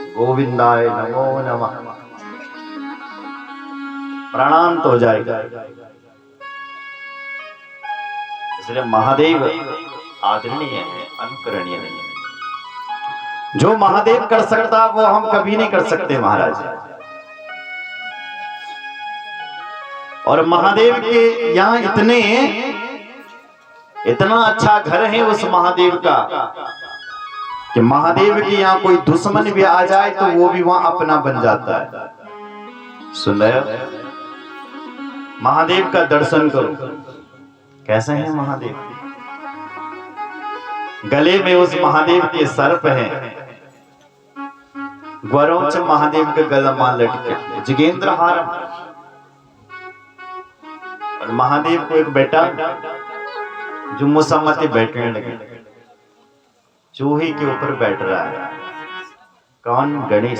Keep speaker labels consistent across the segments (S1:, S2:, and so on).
S1: गोविंदाय नमो नमः। प्रणाम तो हो जाएगा। इसलिए महादेव आदरणीय है, अनुकरणीय नहीं है। जो महादेव कर सकता वो हम कभी नहीं कर सकते महाराज। और महादेव के यहाँ इतना अच्छा घर है उस महादेव का कि महादेव के यहाँ कोई दुश्मन भी आ जाए तो वो भी वहां अपना बन जाता है। सुन रहे हो? महादेव का दर्शन करो, कैसे हैं महादेव। गले में उस महादेव के सर्प हैं। ग्वरोच महादेव का गला मान लटके जिगेंद्र हार। और महादेव को एक बेटा जो मुसम्मती बैठने लगे, चूहे के ऊपर बैठ रहा है। कौन? गणेश।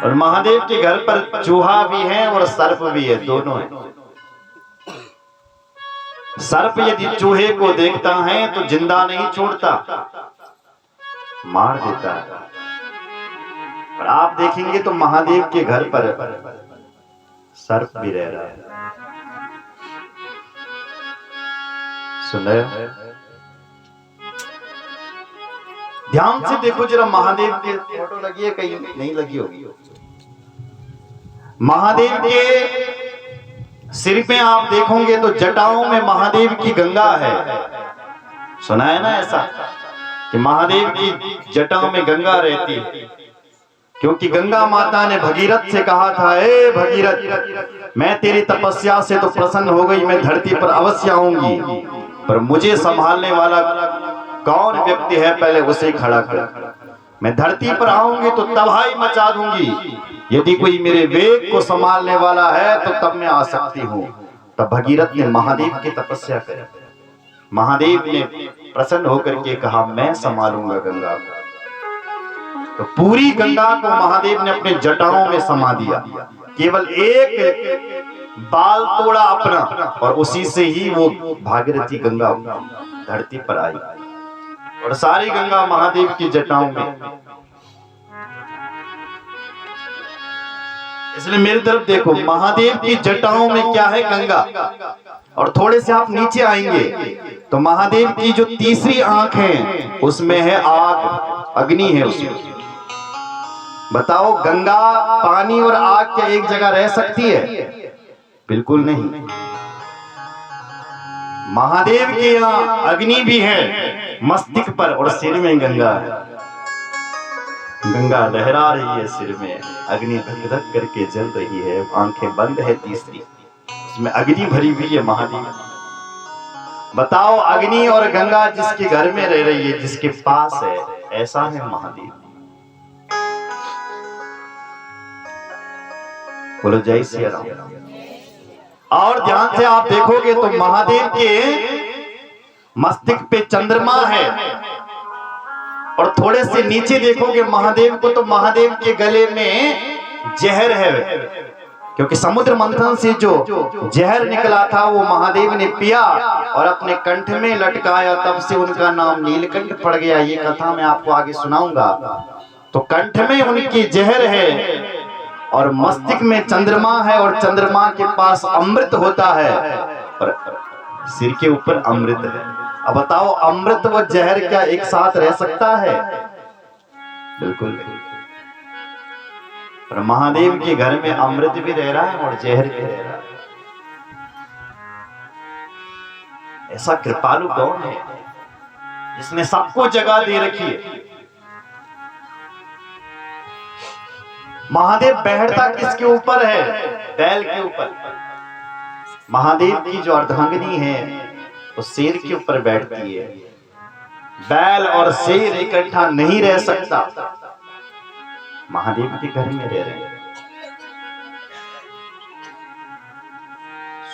S1: और महादेव के घर पर चूहा भी है और सर्प भी है, दोनों है। सर्प यदि चूहे को देखता है तो जिंदा नहीं छोड़ता, मार देता है। और आप देखेंगे तो महादेव के घर पर सर्प भी रह रहा है। सुन रहे हो? ध्यान से देखो जरा, महादेव के फोटो लगी है, कहीं नहीं लगी होगी। महादेव के सिर पे आप देखोगे तो जटाओं में महादेव की गंगा है। सुना है ना ऐसा कि महादेव की जटाओं में गंगा रहती है, क्योंकि गंगा माता ने भगीरथ से कहा था, ए भगीरथ, मैं तेरी तपस्या से तो प्रसन्न हो गई, मैं धरती पर अवश्य आऊंगी, पर मुझे संभालने वाला कौन व्यक्ति है पहले उसे खड़ा कर। मैं धरती पर आऊंगी तो तबाही मचा दूंगी, यदि कोई मेरे वेग को संभालने वाला है तो तब मैं आ सकती हूँ। तब भगीरथ ने महादेव की तपस्या करी। महादेव ने प्रसन्न होकर के कहा, मैं संभालूंगा गंगा को। तो पूरी गंगा को महादेव ने अपने जटाओं में समा दिया। केवल एक बाल तोड़ा अपना, और उसी से ही वो भागीरथी गंगा धरती पर आई। और सारी गंगा महादेव की जटाओं में। इसलिए मेरी तरफ देखो, महादेव की जटाओं में क्या है? गंगा। और थोड़े से आप नीचे आएंगे तो महादेव की जो तीसरी आंख है उसमें है आग, अग्नि है उसमें। बताओ, गंगा, पानी और आग क्या एक जगह रह सकती है? बिल्कुल नहीं। महादेव के यहाँ अग्नि भी है मस्तिष्क पर, और सिर में गंगा है। गंगा लहरा रही है सिर में, अग्नि धक धक करके जल रही है, आंखें बंद है तीसरी, उसमें अग्नि भरी हुई है महादेव। बताओ, अग्नि और गंगा जिसके घर में रह रही है, जिसके पास है, ऐसा है महादेव। बोलो जय श्री राम। और ध्यान से आप देखोगे तो महादेव के मस्तिष्क पे चंद्रमा है, और थोड़े से नीचे देखोगे महादेव को तो महादेव के गले में जहर है, क्योंकि समुद्र मंथन से जो जहर निकला था वो महादेव ने पिया और अपने कंठ में लटकाया, तब से उनका नाम नीलकंठ पड़ गया। ये कथा मैं आपको आगे सुनाऊंगा। तो कंठ में उनकी जहर है और मस्तिष्क में चंद्रमा है, और चंद्रमा के पास अमृत होता है और सिर के ऊपर अमृत है। अब बताओ, अमृत व जहर क्या एक साथ रह सकता है? बिल्कुल नहीं। पर महादेव के घर में अमृत भी रह रहा है और जहर भी रह रहा है। ऐसा कृपालु कौन है जिसने सबको जगह दे रखी है? महादेव बैठता किसके ऊपर है? बैल के ऊपर। महादेव की जो अर्धांगिनी है वो शेर के ऊपर बैठती है। बैल और शेर इकट्ठा नहीं रह सकता। महादेव के घर में रह रहे हैं।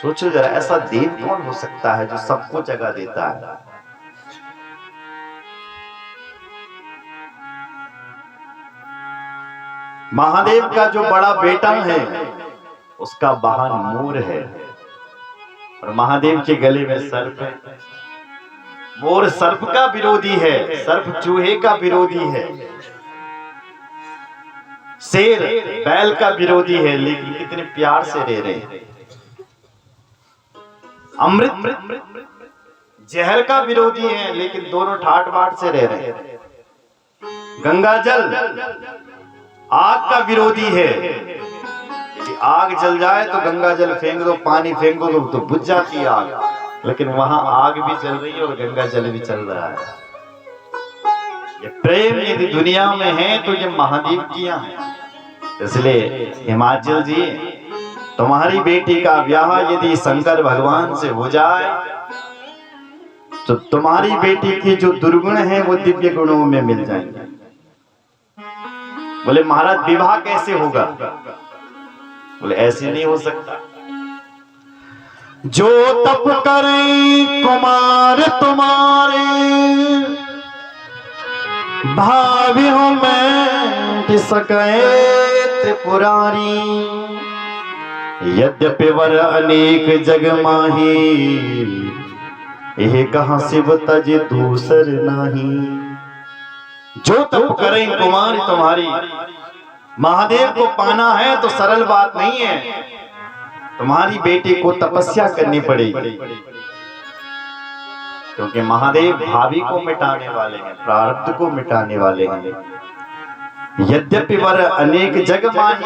S1: सोचो जरा, ऐसा देव कौन हो सकता है जो सबको जगह देता है? महादेव का जो बड़ा बेटा है उसका वाहन मोर है, और महादेव के गले में सर्प है। मोर सर्प का विरोधी है, सर्प चूहे का विरोधी है, शेर बैल का विरोधी है, लेकिन कितने प्यार से रह रहे हैं। अमृत जहर का विरोधी है, लेकिन दोनों ठाट बाट से रह रहे हैं। गंगा जल आग का विरोधी है, यदि आग जल जाए तो गंगा जल फेंक दो, पानी फेंक दो तो बुझ जाती है आग, लेकिन वहां आग भी जल रही है और गंगा जल भी चल रहा है। ये प्रेम यदि दुनिया में है तो ये महादेव किया है। इसलिए हिमाचल जी, तुम्हारी बेटी का ब्याह यदि शंकर भगवान से हो जाए तो तुम्हारी बेटी की जो दुर्गुण है वो दिव्य गुणों में मिल जाएंगे। बोले महाराज विवाह कैसे होगा? बोले ऐसे नहीं हो सकता। जो तप करें कुमार तुम्हारे, भावी हो मैं सके त्रिपुरारी। यद्यपि वर अनेक जग माही, यह कहां शिव तज दूसर नहीं। जो तप करें कुमार तुम्हारी, महादेव को पाना है तो सरल बात नहीं है, तुम्हारी बेटी को तपस्या करनी पड़ेगी, क्योंकि महादेव भावी को मिटाने वाले हैं, प्रारब्ध को मिटाने वाले हैं। यद्यपि वर अनेक जग माही,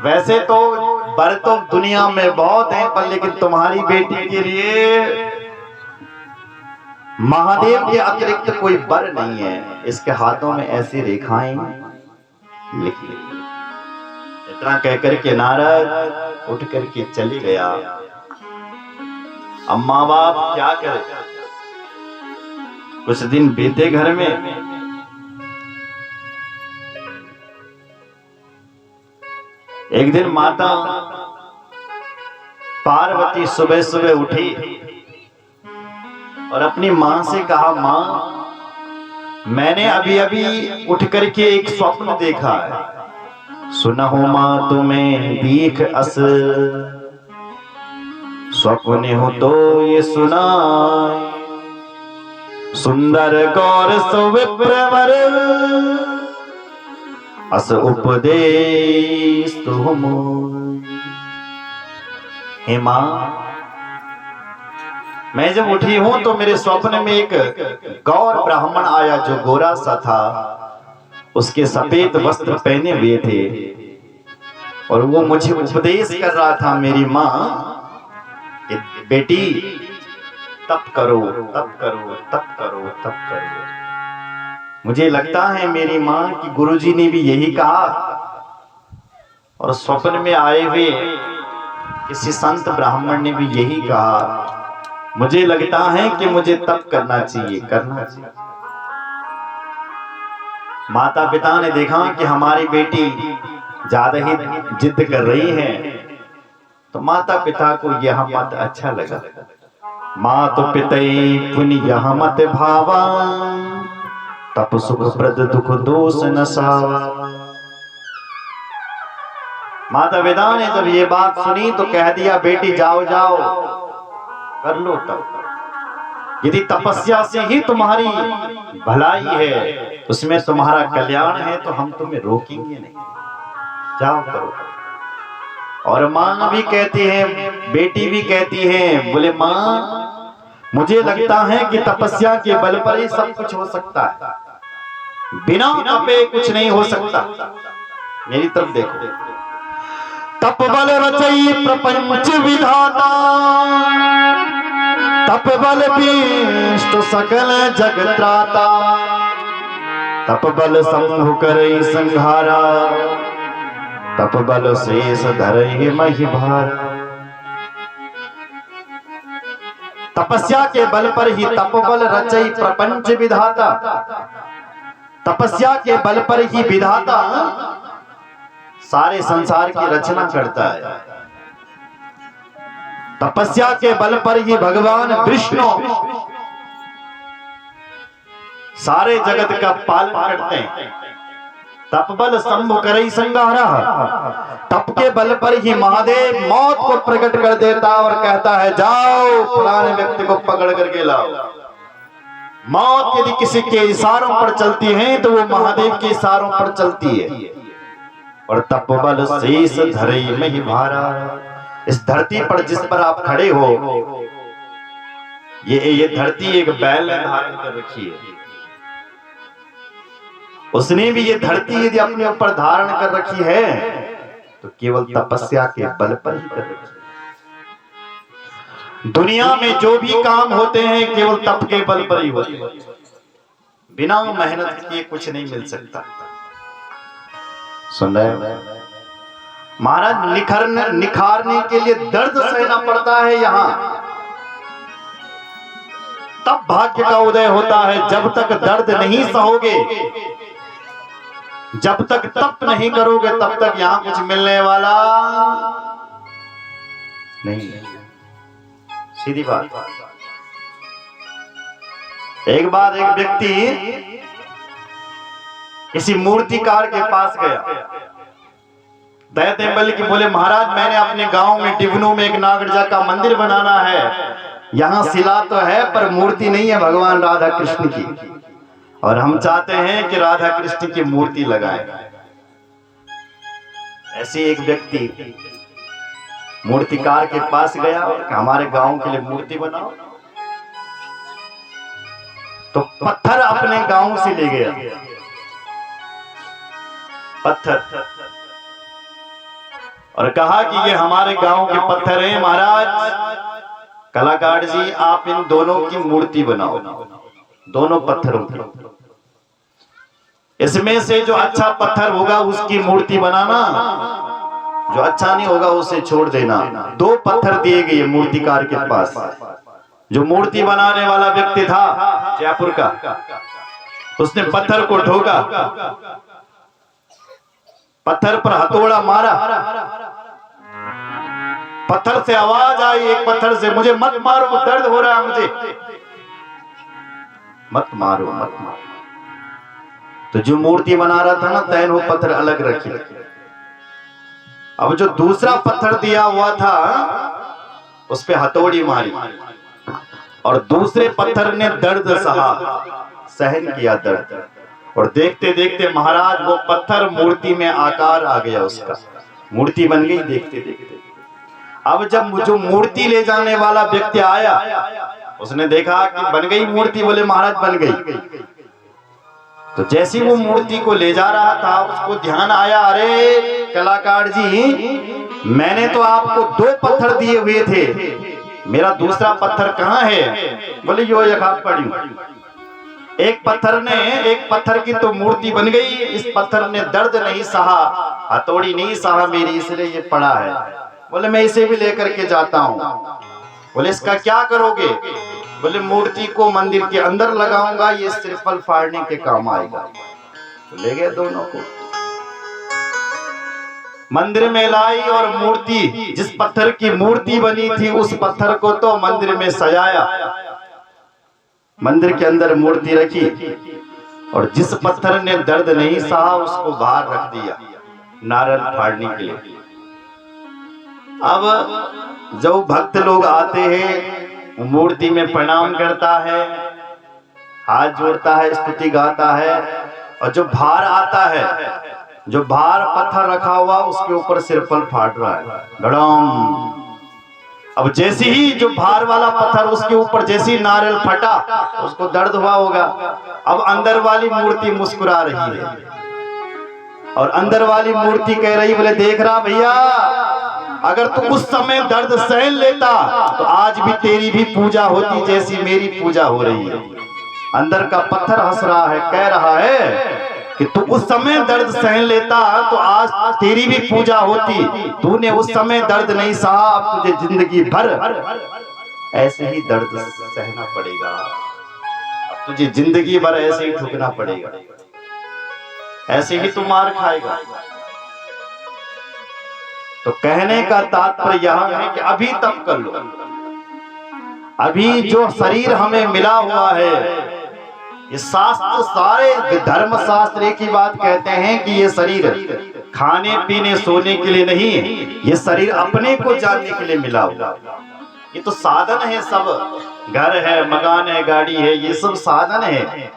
S1: वैसे तो वर तो दुनिया में बहुत हैं, पर लेकिन तुम्हारी बेटी के लिए महादेव के अतिरिक्त कोई वर नहीं है। इसके हाथों में ऐसी रेखाएं लिखी। इतना कहकर के नारद उठ करके चली गया। अब माँ बाप क्या करे? कुछ दिन बीते घर में। एक दिन माता पार्वती सुबह सुबह उठी और अपनी मां से कहा, मां मैंने अभी अभी उठ करके एक स्वप्न देखा है। सुनहो मां तुम्हें दीख अस, स्वप्न हो तो ये सुना। सुंदर गौर सुविप्रवर, अस उपदेश तुम। हे मां, मैं जब उठी हूं तो मेरे स्वप्न में एक गौर ब्राह्मण आया जो गोरा सा था, उसके सफेद वस्त्र पहने हुए थे और वो मुझे उपदेश कर रहा था, मेरी मां कि बेटी तप करो, तप करो, तप करो, तप करो। मुझे लगता है मेरी मां की गुरुजी ने भी यही कहा और स्वप्न में आए हुए किसी संत ब्राह्मण ने भी यही कहा। मुझे लगता है कि मुझे तप करना चाहिए, करना चाहिए। माता पिता ने देखा कि हमारी बेटी ज्यादा ही जिद कर रही है, तो माता पिता को यह मत अच्छा लगा। माँ तो पितई पुनि यह मत भावा, तप सुख प्रद दुख दोष न सावा। माता पिता ने जब ये बात सुनी तो कह दिया, बेटी जाओ जाओ कर लो तप। यदि तपस्या से ही तुम्हारी भलाई है, उसमें तुम्हारा कल्याण है, तो हम तुम्हें रोकेंगे नहीं, जाओ करो। और मां भी कहती है, बेटी भी कहती है, बोले मां मुझे लगता है कि तपस्या के बल पर ही सब कुछ हो सकता है, बिना तपे कुछ नहीं हो सकता। मेरी तरफ देखो। तप बल रचई प्रपंच विधाता, तप बल विष्ट सकल जग त्राता। तप बल शंभु करई संहारा, तप बल शेष धरई महि भारा। तपस्या के बल पर ही तप बल रचई प्रपंच विधाता। तपस्या के बल पर ही विधाता सारे संसार की रचना करता है। तपस्या के बल पर ही भगवान विष्णु सारे जगत का पालन करते हैं। तप बल शंभु करई संहारा, तप के बल पर ही महादेव मौत को प्रकट कर देता और कहता है, जाओ फलाने व्यक्ति को पकड़ करके लाओ। मौत यदि किसी के इशारों पर चलती है तो वो महादेव के इशारों पर चलती है। और तपबल शीस धरई में ही भारा, इस धरती पर जिस पर आप खड़े हो, ये धरती एक बैल ने धारण कर रखी है। उसने भी ये धरती यदि अपने ऊपर धारण कर रखी है तो केवल तपस्या के बल पर ही कर रखी है। दुनिया में जो भी काम होते हैं केवल तप के बल पर ही होते हैं, बिना मेहनत किए कुछ नहीं मिल सकता। सुन रहे हो महाराज, निखारने के लिए दर्द सहना पड़ता है यहाँ, तब भाग्य का उदय होता है। जब तक दर्द नहीं सहोगे, जब तक तप नहीं करोगे, तब तक यहां कुछ मिलने वाला नहीं। सीधी बात। एक बार एक व्यक्ति किसी मूर्तिकार के पास गया, दया बल की बोले महाराज, मैंने अपने गांव में टिवनू में एक नागरजा का मंदिर बनाना है। यहाँ शिला तो है पर मूर्ति नहीं है भगवान राधा कृष्ण की, और हम चाहते हैं कि राधा कृष्ण की मूर्ति लगाएं। ऐसे एक व्यक्ति मूर्तिकार के पास गया और हमारे गांव के लिए मूर्ति बनाओ। तो पत्थर अपने गांव से ले गया, पत्थर, और कहा कि ये हमारे गांव के पत्थर हैं महाराज, कलाकार जी आप इन दोनों की मूर्ति बनाओ, दोनों पत्थरों की। इसमें से जो अच्छा पत्थर होगा उसकी मूर्ति बनाना, जो अच्छा नहीं होगा उसे छोड़ देना। दो पत्थर दिए गए मूर्तिकार के पास। जो मूर्ति बनाने वाला व्यक्ति था जयपुर का, उसने पत्थर को ठोका, पत्थर पर हथौड़ा मारा, पत्थर से आवाज आई एक पत्थर से, मुझे मत मारो, दर्द हो रहा है मुझे, मत मारो मत मारो। तो जो मूर्ति बना रहा था ना तैन वो पत्थर अलग रखे। अब जो दूसरा पत्थर दिया हुआ था उस पे हथौड़ी मारी, और दूसरे पत्थर ने दर्द सहा, सहन किया दर्द, और देखते देखते महाराज वो पत्थर मूर्ति में आकार आ गया, उसका मूर्ति बन गई देखते देखते। अब जब जो मूर्ति ले जाने वाला व्यक्ति आया, उसने देखा कि बन गई मूर्ति, बोले महाराज बन गई। तो जैसी वो मूर्ति को ले जा रहा था उसको ध्यान आया, अरे कलाकार जी मैंने तो आपको दो पत्थर दिए हुए थे, मेरा दूसरा पत्थर कहाँ है? बोले यो यखा पड़ी। एक पत्थर की तो मूर्ति बन गई, इस पत्थर ने दर्द नहीं सहा, हथौड़ी नहीं सहा मेरी, इसलिए ये पड़ा है। बोले मैं इसे भी लेकर के जाता हूँ। बोले इसका क्या करोगे? बोले मूर्ति को मंदिर के अंदर लगाऊंगा, ये श्रीफल फाड़ने के काम आएगा। तो ले गए दोनों को, मंदिर में लाई, और मूर्ति, जिस पत्थर की मूर्ति बनी थी उस पत्थर को तो मंदिर में सजाया, मंदिर के अंदर मूर्ति रखी, और जिस पत्थर ने दर्द नहीं सहा उसको बाहर रख दिया नारियल फाड़ने के लिए। अब जब भक्त लोग आते हैं मूर्ति में प्रणाम करता है, हाथ जोड़ता है, स्तुति गाता है, और जो भार आता है, जो भार पत्थर रखा हुआ उसके ऊपर सिरफल फाट रहा है, धड़ाम। अब जैसे ही जो भार वाला पत्थर उसके ऊपर जैसे ही नारियल फटा उसको दर्द हुआ होगा। अब अंदर वाली मूर्ति मुस्कुरा रही है, और अंदर वाली मूर्ति कह रही, बोले देख रहा भैया, अगर तू उस समय दर्द सहन लेता तो आज भी तेरी भी पूजा होती जैसी मेरी पूजा हो रही है। अंदर का पत्थर हंस रहा है, कह रहा है कि तू उस समय दर्द सहन लेता तो आज तेरी भी पूजा होती, तूने उस समय दर्द नहीं सहा, अब तुझे जिंदगी भर ऐसे ही दर्द सहना पड़ेगा, अब तुझे जिंदगी भर ऐसे ही ठुकना पड़ेगा, ऐसे ही तू मार खाएगा। तो कहने का तात्पर्य यह है कि अभी तप कर लो। अभी जो शरीर हमें मिला हुआ है, ये शास्त्र, सारे धर्म शास्त्र एक ही बात कहते हैं कि ये शरीर खाने पीने सोने के लिए नहीं, ये शरीर अपने को जानने के लिए मिला हुआ। ये तो साधन है सब। घर है, मकान है, गाड़ी है, ये सब साधन है।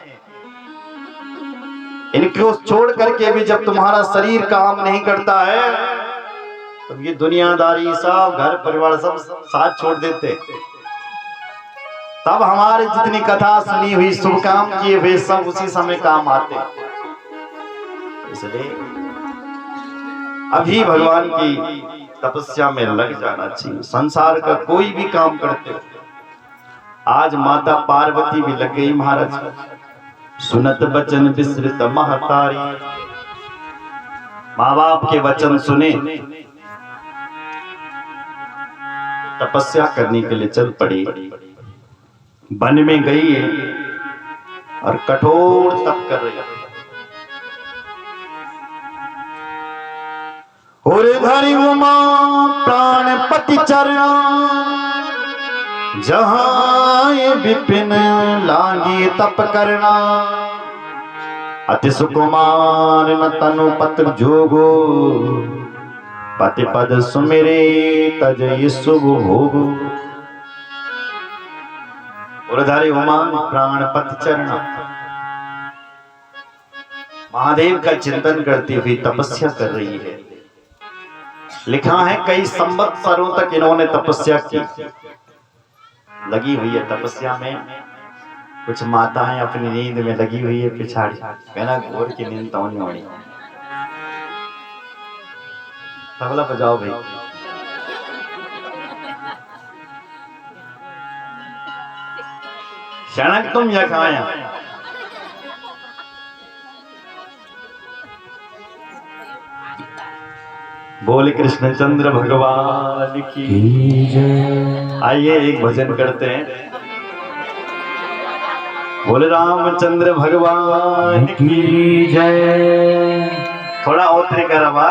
S1: इनको छोड़ करके भी जब तुम्हारा शरीर काम नहीं करता है तो ये दुनियादारी सब घर परिवार सब साथ छोड़ देते। तब हमारे जितनी कथा सुनी हुई, शुभ काम किए हुए सब उसी समय काम आते। इसलिए अभी भगवान की तपस्या में लग जाना चाहिए। संसार का कोई भी काम करते हो, आज माता पार्वती भी लग गई महाराज। सुनत बचन विस्तृत महतारी, माँ बाप के वचन सुने, तपस्या करने के लिए चल पड़ी। वन में गई है और कठोर तप कर रही है। और धरि उमा प्राणपति चरणा, जहाँ विपिन लागी तप करना। अति सुकुमार न तनु पत्र जोगो, पति पद सुमिरे तज शुभ भोगो। उर्धारी उमा प्राणपति चरणा, महादेव का चिंतन करती हुई तपस्या कर रही है। लिखा है कई संवत्सरों तक इन्होंने तपस्या की, लगी हुई है तपस्या में। कुछ माताएं अपनी नींद में लगी हुई है पिछाड़ी, कहना घोर की नींद तो नहीं होनी। तबला बजाओ भाई। शनक तुम यह खाया। बोले कृष्णचंद्र भगवान की जय। आइए एक भजन करते हैं। बोले रामचंद्र भगवान की जय। थोड़ा और तरीका रवा।